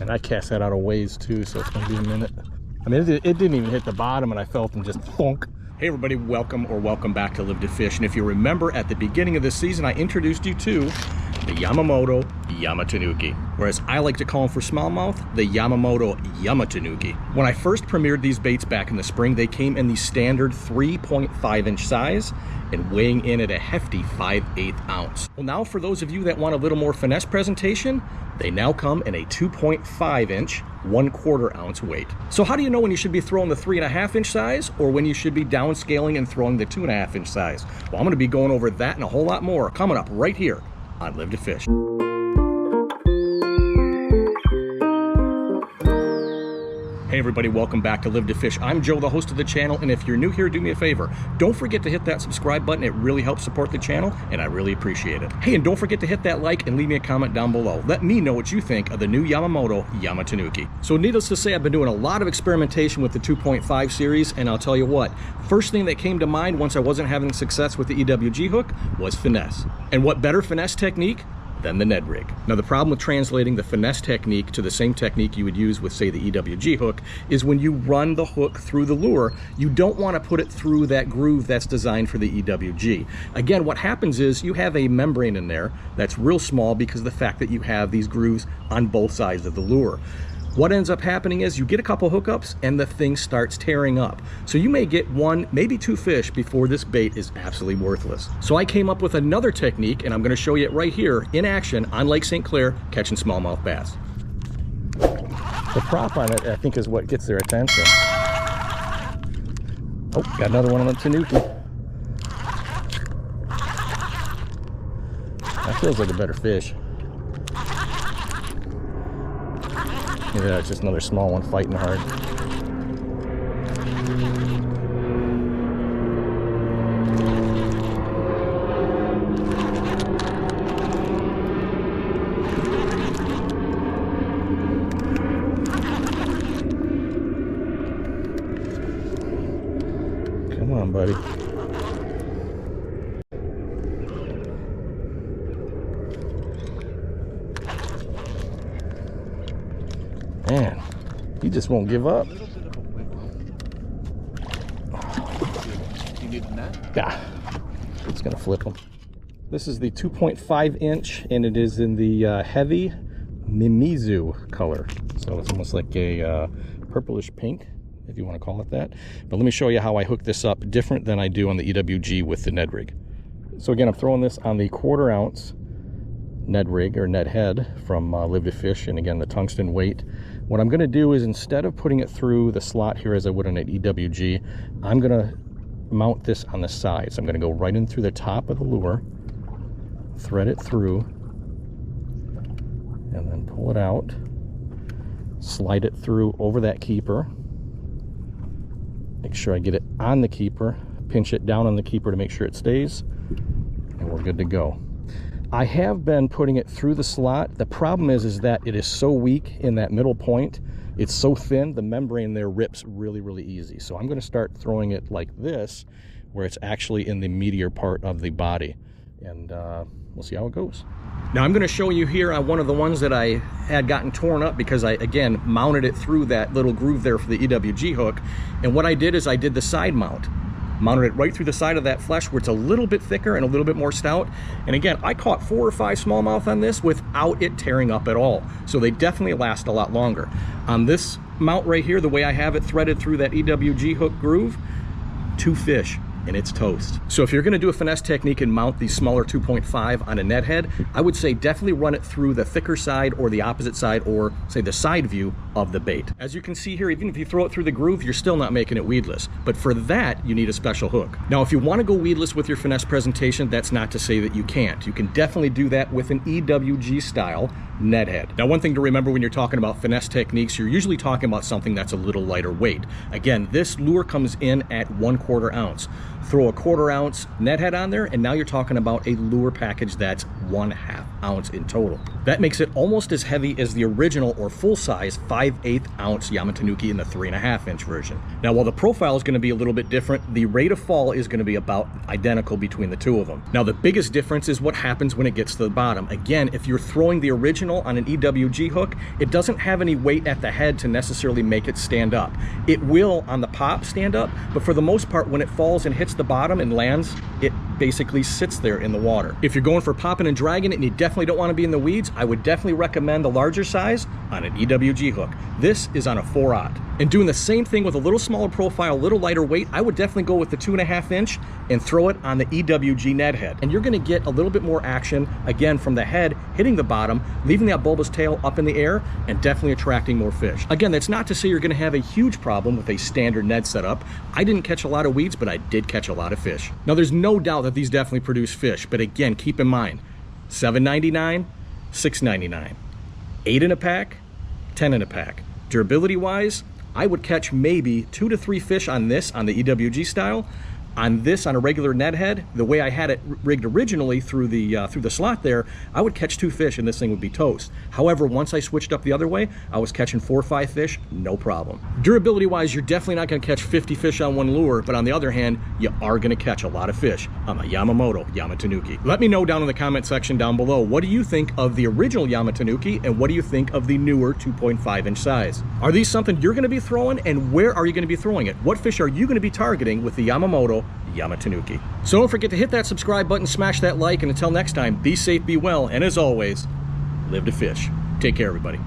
And I cast that out of ways too, so it's gonna be a minute. I mean, it didn't even hit the bottom, and I felt them just thunk. Hey everybody, welcome back to Live to Fish. And if you remember, at the beginning of this season, I introduced you to the Yamamoto Yamatanuki, whereas I like to call them for smallmouth, the Yamamoto Yamatanuki. When I first premiered these baits back in the spring, they came in the standard 3.5 inch size and weighing in at a hefty 5/8 ounce. Well, now for those of you that want a little more finesse presentation, they now come in a 2.5 inch, 1/4 ounce weight. So how do you know when you should be throwing the 3.5 inch size or when you should be downscaling and throwing the 2.5 inch size? Well, I'm gonna be going over that and a whole lot more coming up right here on Live to Fish. Hey everybody, welcome back to Live to Fish. I'm Joe, the host of the channel, and if you're new here, do me a favor. Don't forget to hit that subscribe button. It really helps support the channel, and I really appreciate it. Hey, and don't forget to hit that like and leave me a comment down below. Let me know what you think of the new Yamamoto Yamatanuki. So needless to say, I've been doing a lot of experimentation with the 2.5 series, and I'll tell you what, first thing that came to mind once I wasn't having success with the EWG hook was finesse. And what better finesse technique than the Ned rig. Now the problem with translating the finesse technique to the same technique you would use with, say, the EWG hook is when you run the hook through the lure, you don't want to put it through that groove that's designed for the EWG. Again, what happens is you have a membrane in there that's real small because of the fact that you have these grooves on both sides of the lure. What ends up happening is you get a couple hookups and the thing starts tearing up. So you may get one, maybe two fish before this bait is absolutely worthless. So I came up with another technique, and I'm going to show you it right here in action on Lake St Clair catching smallmouth bass. The prop on it, I think, is what gets their attention. Oh, got another one on the tanuki. That feels like a better fish. Yeah, it's just another small one fighting hard. Come on, buddy. Man, he just won't give up. You need a net? Yeah, it's gonna flip him. This is the 2.5 inch, and it is in the heavy Mimizu color. So it's almost like a purplish pink, if you want to call it that. But let me show you how I hook this up different than I do on the EWG with the Ned rig. So again, I'm throwing this on the 1/4 ounce Ned rig or Ned head from Live to Fish, and again the tungsten weight. What I'm going to do is, instead of putting it through the slot here as I would on an EWG, I'm going to mount this on the side. So I'm going to go right in through the top of the lure, thread it through, and then pull it out, slide it through over that keeper, make sure I get it on the keeper, pinch it down on the keeper to make sure it stays, and we're good to go. I have been putting it through the slot. The problem is that it is so weak in that middle point. It's so thin, the membrane there rips really, really easy. So I'm going to start throwing it like this, where it's actually in the meatier part of the body. And we'll see how it goes. Now I'm going to show you here on one of the ones that I had gotten torn up because I, again, mounted it through that little groove there for the EWG hook. And what I did is I did the side mount. Mounted it right through the side of that flesh where it's a little bit thicker and a little bit more stout. And again, I caught 4 or 5 smallmouth on this without it tearing up at all. So they definitely last a lot longer. On this mount right here, the way I have it threaded through that EWG hook groove, 2 fish. And it's toast. So if you're going to do a finesse technique and mount the smaller 2.5 on a Ned head, I would say definitely run it through the thicker side or the opposite side, or say the side view of the bait. As you can see here, even if you throw it through the groove, you're still not making it weedless. But for that, you need a special hook. Now, if you want to go weedless with your finesse presentation, that's not to say that you can't. You can definitely do that with an EWG style Ned head. Now, one thing to remember when you're talking about finesse techniques, you're usually talking about something that's a little lighter weight. Again, this lure comes in at 1/4 ounce. Throw a 1/4 ounce Ned head on there, and now you're talking about a lure package that's 1/2 ounce in total. That makes it almost as heavy as the original or full-size 5/8 ounce Yamatanuki in the 3.5 inch version. Now, while the profile is going to be a little bit different, the rate of fall is going to be about identical between the two of them. Now, the biggest difference is what happens when it gets to the bottom. Again, if you're throwing the original original on an EWG hook, it doesn't have any weight at the head to necessarily make it stand up. It will on the pop stand up, but for the most part, when it falls and hits the bottom and lands, it basically sits there in the water. If you're going for popping and dragging it and you definitely don't want to be in the weeds, I would definitely recommend the larger size on an EWG hook. This is on a 4/0. And doing the same thing with a little smaller profile, a little lighter weight, I would definitely go with the 2.5 inch and throw it on the EWG Ned head. And you're gonna get a little bit more action, again, from the head hitting the bottom, leaving that bulbous tail up in the air, and definitely attracting more fish. Again, that's not to say you're gonna have a huge problem with a standard Ned setup. I didn't catch a lot of weeds, but I did catch a lot of fish. Now, there's no doubt that these definitely produce fish, but again, keep in mind, $7.99, $6.99, 8 in a pack, 10 in a pack. Durability-wise, I would catch maybe 2 to 3 fish on this, on the EWG style. On this, on a regular Ned head, the way I had it rigged originally through the slot there, I would catch 2 fish and this thing would be toast. However, once I switched up the other way, I was catching 4 or 5 fish, no problem. Durability-wise, you're definitely not gonna catch 50 fish on one lure, but on the other hand, you are gonna catch a lot of fish on a Yamamoto Yamatanuki. Let me know down in the comment section down below, what do you think of the original Yamatanuki and what do you think of the newer 2.5 inch size? Are these something you're gonna be throwing, and where are you gonna be throwing it? What fish are you gonna be targeting with the Yamamoto Yamatanuki? So don't forget to hit that subscribe button, smash that like, and until next time, be safe, be well, and as always, live to fish. Take care, everybody.